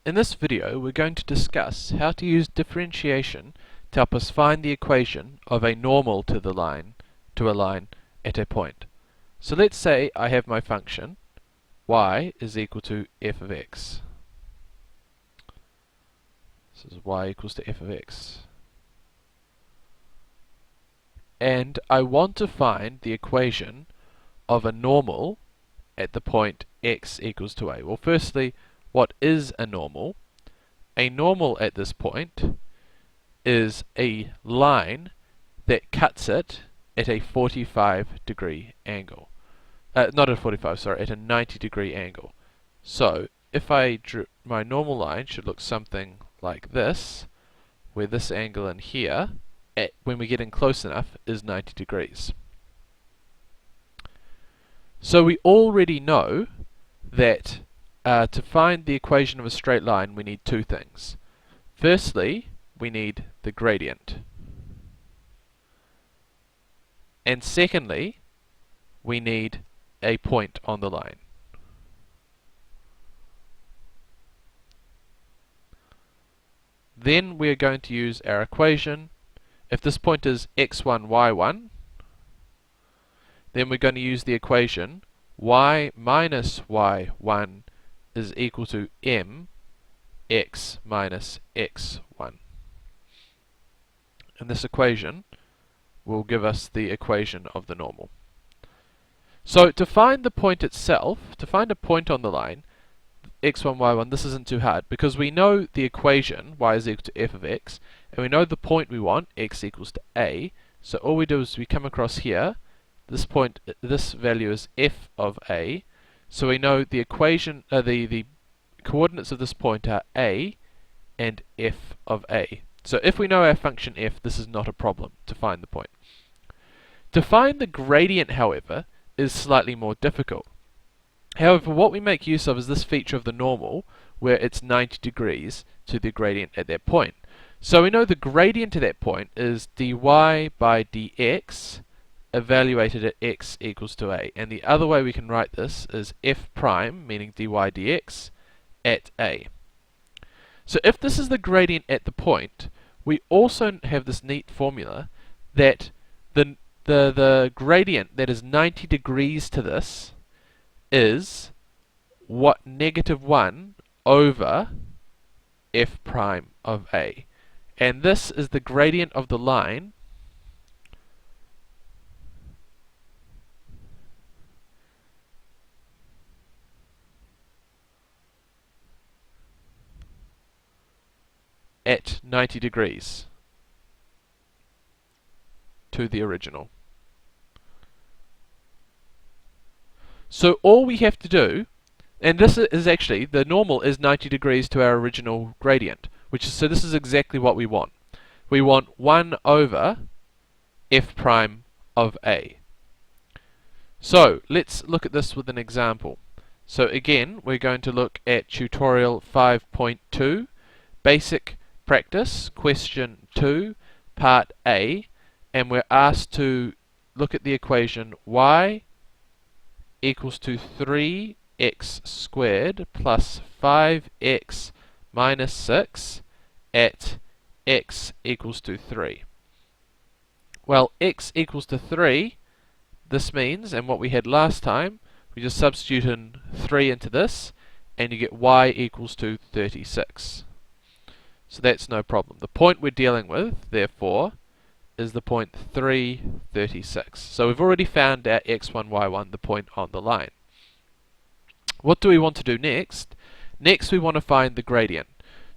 In this video, we're going to discuss how to use differentiation to help us find the equation of a normal to a line at a point. So let's say I have my function y is equal to f of x. This is y equals to f of x. And I want to find the equation of a normal at the point x equals to a. Well, firstly, what is a normal? A normal at this point is a line that cuts it at a 45-degree angle. Not at 45, sorry, at a 90-degree angle. So, if I drew, my normal line should look something like this, where this angle in here, when we get in close enough, is 90 degrees. So we already know that to find the equation of a straight line we need two things. Firstly, we need the gradient. And secondly, we need a point on the line. Then we are going to use our equation. If this point is x1, y1, then we're going to use the equation y minus y1 is equal to mx minus x1. And this equation will give us the equation of the normal. So to find the point itself, to find a point on the line, x1, y1, this isn't too hard because we know the equation, y is equal to f of x, and we know the point we want, x equals to a. So all we do is we come across here, this point, this value is f of a, so we know the equation, the coordinates of this point are a and f of a. So if we know our function f, this is not a problem to find the point. To find the gradient, however, is slightly more difficult. However, what we make use of is this feature of the normal, where it's 90 degrees to the gradient at that point. So we know the gradient at that point is dy by dx evaluated at x equals to a. And the other way we can write this is f prime, meaning dy dx, at a. So if this is the gradient at the point, we also have this neat formula that the gradient that is 90 degrees to this is what negative 1 over f prime of a. And this is the gradient of the line at 90 degrees to the original. So all we have to do, and this is actually, the normal is 90 degrees to our original gradient, so this is exactly what we want. We want 1 over f prime of a. So let's look at this with an example. So again, we're going to look at tutorial 5.2, basic practice, question 2, part A, and we're asked to look at the equation y equals to 3x squared plus 5x minus 6 at x equals to 3. Well, x equals to 3, this means, and what we had last time, we just substitute in 3 into this, and you get y equals to 36. So that's no problem. The point we're dealing with, therefore, is the point 336. So we've already found our x1, y1, the point on the line. What do we want to do next? Next we want to find the gradient.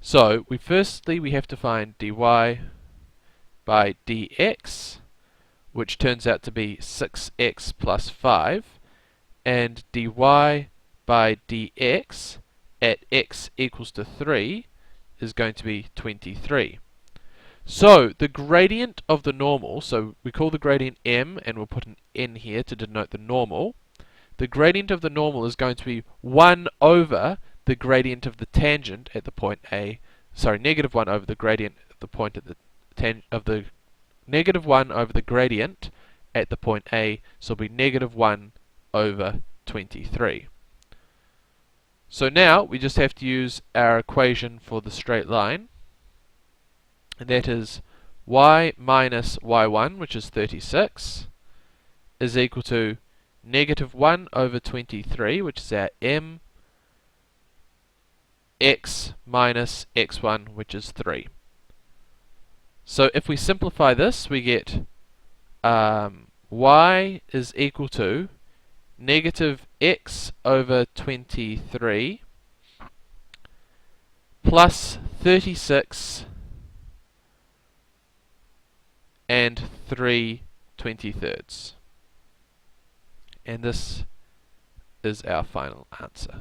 So firstly we have to find dy by dx, which turns out to be 6x plus 5, and dy by dx at x equals to 3 is going to be 23. So the gradient of the normal, so we call the gradient m, and we'll put an n here to denote the normal. The gradient of the normal is going to be 1 over the gradient of the tangent at the point a. Sorry, negative 1 over the gradient at the point at the negative 1 over the gradient at the point a. So it'll be negative 1 over 23. So now we just have to use our equation for the straight line, and that is y minus y1, which is 36, is equal to negative 1 over 23, which is our m, x minus x1, which is 3. So if we simplify this, we get y is equal to negative x over 23 plus 36 and 3/23. And this is our final answer.